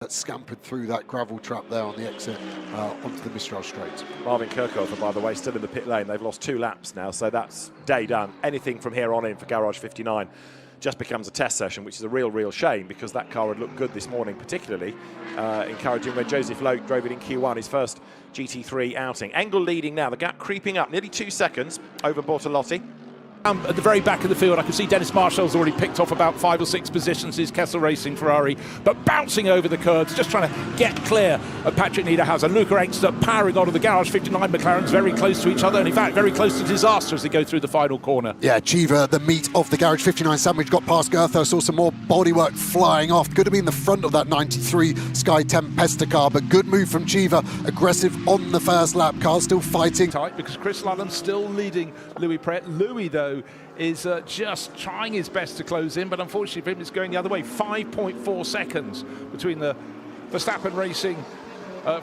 that scampered through that gravel trap there on the exit onto the Mistral straight. Marvin Kirchhofer, by the way, still in the pit lane. They've lost 2 laps now, so that's day done. Anything from here on in for Garage 59 just becomes a test session, which is a real shame because that car had looked good this morning, particularly encouraging when Joseph Loke drove it in Q1, his first GT3 outing. Engel leading now, the gap creeping up, nearly 2 seconds over Bortolotti. At the very back of the field, I can see Dennis Marshall's already picked off about 5 or 6 positions, his Kessel Racing Ferrari, but bouncing over the curbs, just trying to get clear of Patrick Niederhauser. Luca Engster powering on to the Garage 59 McLarens, very close to each other, and in fact very close to disaster as they go through the final corner. Yeah, Chiva, the meat of the Garage 59 sandwich, got past Goethe, saw some more bodywork flying off. Could have been the front of that 93 Sky Tempesta car, but good move from Chiva, aggressive on the first lap. Car still fighting. Tight because Chris Lullen still leading Louis Pret. Louis, though, is just trying his best to close in, but unfortunately for him it's going the other way. 5.4 seconds between the Verstappen Racing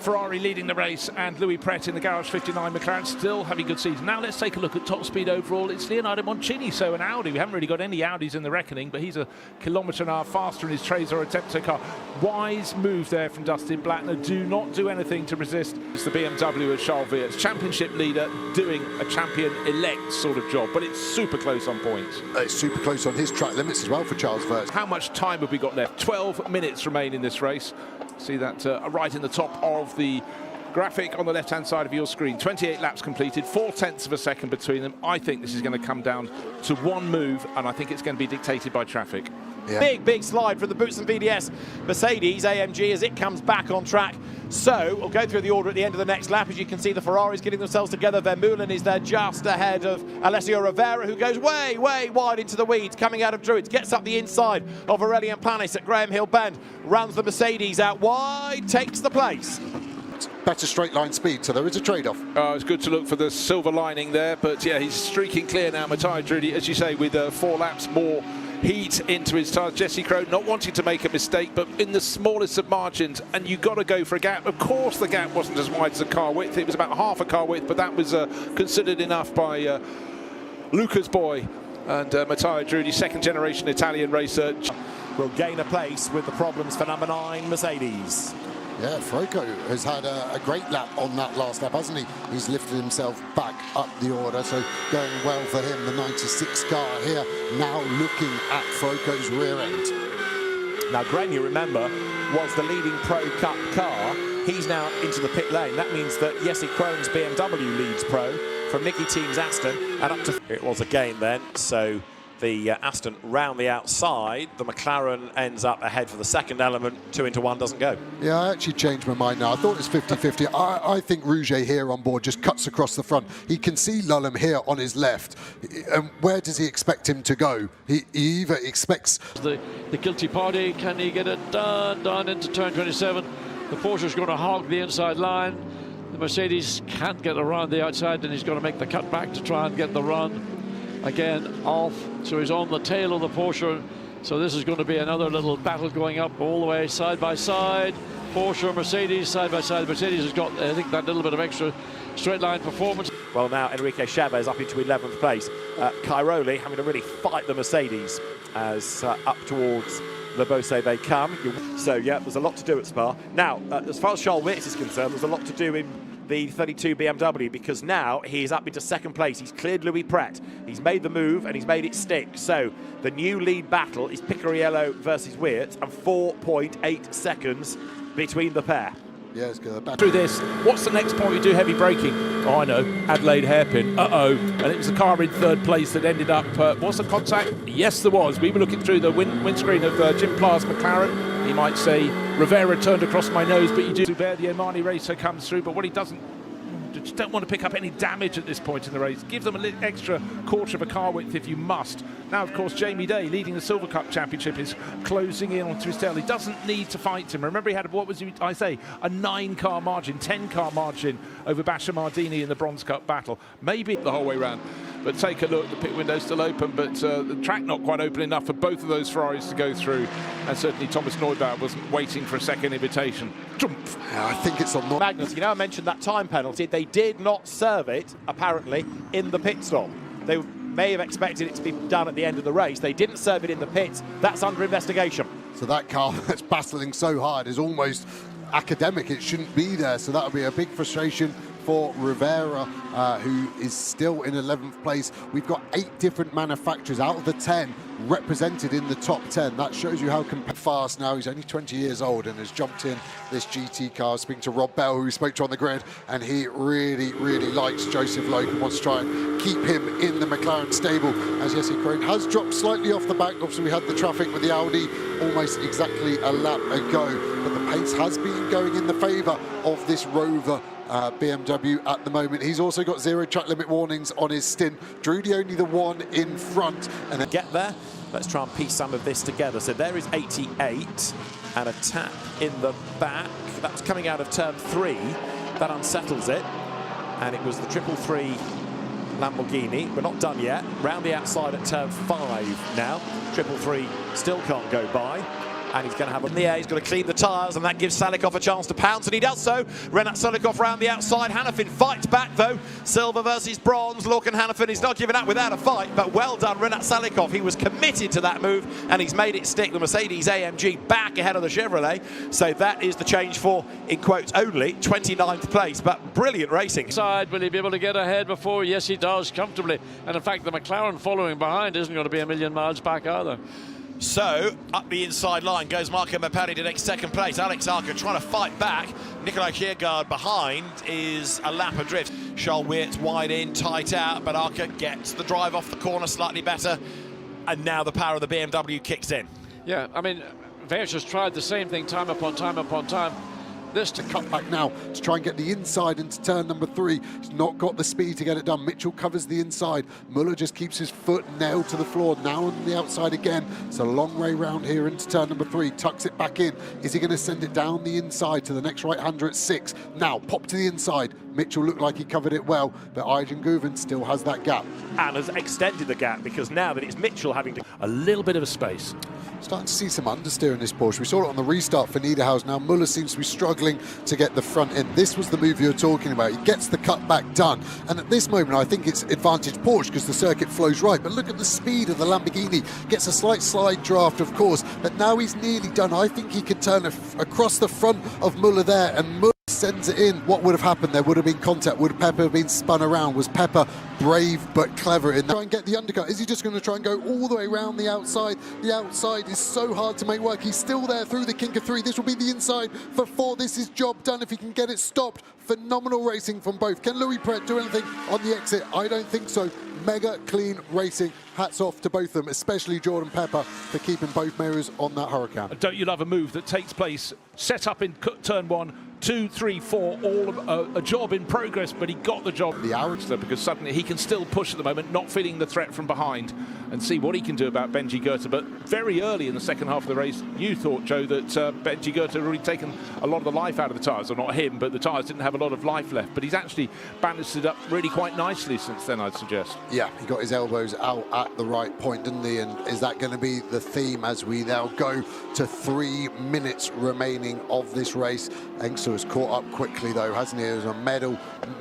Ferrari leading the race and Louis Pret in the Garage 59 McLaren, still having good season. Now let's take a look at top speed overall. It's Leonardo Moncini, so an Audi. We haven't really got any Audis in the reckoning, but he's a kilometre/hour faster in his Trezor Attempto car. Wise move there from Dustin Blattner. Do not do anything to resist. It's the BMW of Charles Weerts, championship leader, doing a champion-elect sort of job, but it's super close on points. It's super close on his track limits as well for Charles Weerts. How much time have we got left? 12 minutes remain in this race. See that right in the top of the graphic on the left-hand side of your screen. 28 laps completed, 0.4 of a second between them. I think this is going to come down to one move, and I think it's going to be dictated by traffic. Yeah. Big slide from the Boots and VDS Mercedes AMG as it comes back on track. So we'll go through the order at the end of the next lap. As you can see, the Ferraris getting themselves together. Vermeulen is there just ahead of Alessio Rivera, who goes way wide into the weeds, coming out of Druids, gets up the inside of Aurelian Planis at Graham Hill Bend, runs the Mercedes out wide, takes the place. Better straight line speed, so there is a trade-off. Oh, it's good to look for the silver lining there, but yeah, he's streaking clear now, Matteo Drudy, as you say, with 4 laps more heat into his tires. Jesse Crow not wanting to make a mistake, but in the smallest of margins, and you've got to go for a gap. Of course the gap wasn't as wide as a car width, it was about half a car width, but that was considered enough by Luca's boy and Matteo Drudy, second generation Italian racer. Will gain a place with the problems for number 9 Mercedes. Yeah, Froco has had a great lap on that last lap, hasn't he? He's lifted himself back up the order, so going well for him. The 96 car here now looking at Froco's rear end. Now, Gren, you remember, was the leading Pro Cup car. He's now into the pit lane. That means that Jesse Krohn's BMW leads Pro from Nicky Team's Aston and up to... It was a gain then, so the Aston round the outside. The McLaren ends up ahead for the second element. 2 into 1 doesn't go. Yeah, I actually changed my mind now. I thought it was 50-50. I think Rouget here on board just cuts across the front. He can see Lullen here on his left. And where does he expect him to go? He either expects... The guilty party, can he get it done into turn 27? The Porsche's going to hog the inside line. The Mercedes can't get around the outside, and he's going to make the cut back to try and get the run. Again, off, so he's on the tail of the Porsche. So this is going to be another little battle going up all the way side by side. Porsche, Mercedes, side by side. Mercedes has got, I think, that little bit of extra straight line performance. Well, now Enrique Chavez up into 11th place. Cairoli having to really fight the Mercedes as up towards Le Beausset they come. So, yeah, there's a lot to do at Spa. Now, as far as Charles Weerts is concerned, there's a lot to do in the 32 BMW, because now he's up into 2nd place. He's cleared Louis Pret. He's made the move and he's made it stick. So the new lead battle is Picariello versus Weerts, and 4.8 seconds between the pair. Yeah, it's good. Through this, what's the next point you do heavy braking? Oh, I know, Adelaide hairpin. And it was the car in 3rd place that ended up, was there contact? Yes, there was. We were looking through the windscreen of Jim Pla's McLaren. He might say, Rivera turned across my nose, but you do. Zubair, the Omani racer, comes through, but what he doesn't, just don't want to pick up any damage at this point in the race. Give them a little extra quarter of a car width if you must. Now, of course, Jamie Day, leading the Silver Cup Championship, is closing in onto his tail. He doesn't need to fight him. Remember, he had, what was I say, a 9-car margin, 10-car margin over Basha Mardini in the Bronze Cup battle. Maybe the whole way round. But take a look, the pit window's still open, but the track not quite open enough for both of those Ferraris to go through. And certainly Thomas Neubauer wasn't waiting for a second invitation. I think it's on... Magnus, you know, I mentioned that time penalty. They did not serve it, apparently, in the pit stop. They may have expected it to be done at the end of the race. They didn't serve it in the pits. That's under investigation. So that car that's battling so hard is almost academic. It shouldn't be there. So that would be a big frustration for Rivera, who is still in 11th place. We've got 8 different manufacturers out of the 10 represented in the top 10. That shows you how fast now. He's only 20 years old and has jumped in this GT car. Speaking to Rob Bell, who we spoke to on the grid, and he really, really likes Joseph Loke and wants to try and keep him in the McLaren stable, as Jesse Krohn has dropped slightly off the back. Obviously, we had the traffic with the Audi almost exactly a lap ago, but the pace has been going in the favour of this Rover BMW at the moment. He's also got 0 track limit warnings on his stint. Drudy only the one in front. And then get there. Let's try and piece some of this together. So there is 88 and a tap in the back. That's coming out of turn 3. That unsettles it. And it was the 333 Lamborghini. We're not done yet. Round the outside at turn 5 now. 333 still can't go by. And he's going to have in the air, he's got to clean the tyres, and that gives Salikov a chance to pounce, and he does so. Renat Salikov round the outside. Hannafin fights back though. Silver versus bronze. Lorcan Hannafin is not giving up without a fight, but well done Renat Salikov. He was committed to that move, and he's made it stick. The Mercedes AMG back ahead of the Chevrolet. So that is the change for, in quotes only, 29th place, but brilliant racing. Side, will he be able to get ahead before? Yes, he does, comfortably. And in fact, the McLaren following behind isn't going to be a million miles back either. So, up the inside line goes Marco Mappari to take 2nd place. Alex Arca trying to fight back. Nikolai Kiergaard behind is a lap adrift. Charles Weertz wide in, tight out, but Arca gets the drive off the corner slightly better. And now the power of the BMW kicks in. Yeah, I mean, Weertz has tried the same thing time upon time upon time. This to cut back now to try and get the inside into turn number 3. He's not got the speed to get it done. Mitchell covers the inside. Muller just keeps his foot nailed to the floor. Now on the outside again. It's a long way round here into turn number 3. Tucks it back in. Is he going to send it down the inside to the next right-hander at 6? Now, pop to the inside. Mitchell looked like he covered it well, but Arjen Guven still has that gap. And has extended the gap, because now that it's Mitchell having to... A little bit of a space. Starting to see some understeer in this Porsche. We saw it on the restart for Niederhaus. Now Muller seems to be struggling to get the front end. This was the move you were talking about. He gets the cutback done. And at this moment, I think it's advantage Porsche because the circuit flows right. But look at the speed of the Lamborghini. Gets a slight slide draft, of course. But now he's nearly done. I think he could turn across the front of Muller there. And Muller sends it in. What would have happened? There would have been contact. Would Pepper have been spun around? Was Pepper brave but clever in that? Try and get the undercut. Is he just going to try and go all the way around the outside? The outside is so hard to make work. He's still there through the kink of 3. This will be the inside for 4. This is job done if he can get it stopped. Phenomenal racing from both. Can Louis Pret do anything on the exit? I don't think so. Mega clean racing. Hats off to both of them, especially Jordan Pepper, for keeping both mirrors on that Huracan. Don't you love a move that takes place, set up in turn 1, 2, 3, 4, all of a job in progress, but he got the job. The average, because suddenly he can still push at the moment, not feeling the threat from behind, and see what he can do about Benji Goethe. But very early in the second half of the race, you thought, Joe, that Benji Goethe had already taken a lot of the life out of the tyres, or not him, but the tyres didn't have a lot of life left. But he's actually balanced it up really quite nicely since then, I'd suggest. Yeah, he got his elbows out at the right point, didn't he? And is that going to be the theme as we now go to 3 minutes remaining of this race? Engster has caught up quickly though, hasn't he? It was a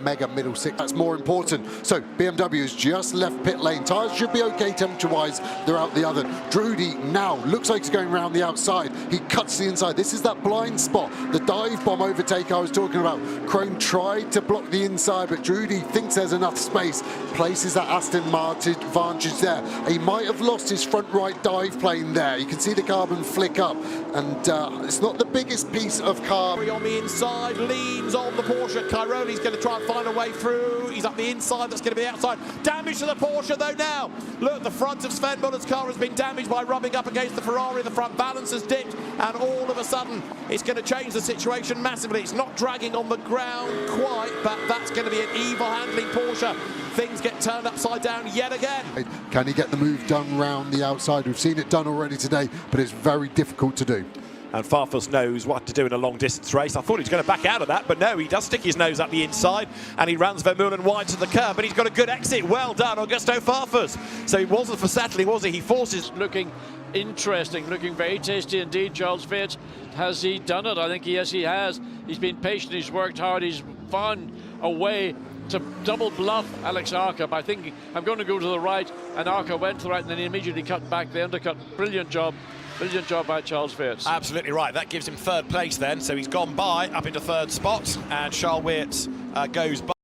mega middle 6. That's more important. So BMW has just left pit lane. Tyres should be okay temperature-wise. They're out the other. Drudy now looks like he's going around the outside. He cuts the inside. This is that blind spot. The dive bomb overtake I was talking about. Krohn tried to block the inside, but Drudy thinks there's enough space. Places that Aston Martin advantage there. He might have lost his front right dive plane there. You can see the carbon flick up, and it's not the biggest piece of car. On the inside, leans on the Porsche. Cairoli's going to try and find a way through. He's up the inside, that's going to be the outside. Damage to the Porsche though now. Look, the front of Sven Muller's car has been damaged by rubbing up against the Ferrari. The front balance has dipped, and all of a sudden it's going to change the situation massively. It's not dragging on the ground quite, but that's going to be an evil handling Porsche. Things get turned upside down yet again. Can he get the move done round the outside? We've seen it done already today, but it's very difficult to do. And Farfus knows what to do in a long-distance race. I thought he was going to back out of that, but no, he does stick his nose up the inside, and he runs Vermeulen wide to the curb, but he's got a good exit. Well done, Augusto Farfus. So he wasn't for settling, was he? He forces... Looking interesting, looking very tasty indeed, Charles Weertz. Has he done it? I think yes, he has. He's been patient, he's worked hard, he's found a way to double bluff Alex Arca by thinking, I'm going to go to the right, and Arca went to the right, and then he immediately cut back the undercut. Brilliant job. Brilliant job by Charles Weerts. Absolutely right. That gives him third place then. So he's gone by up into third spot, and Charles Weerts goes by.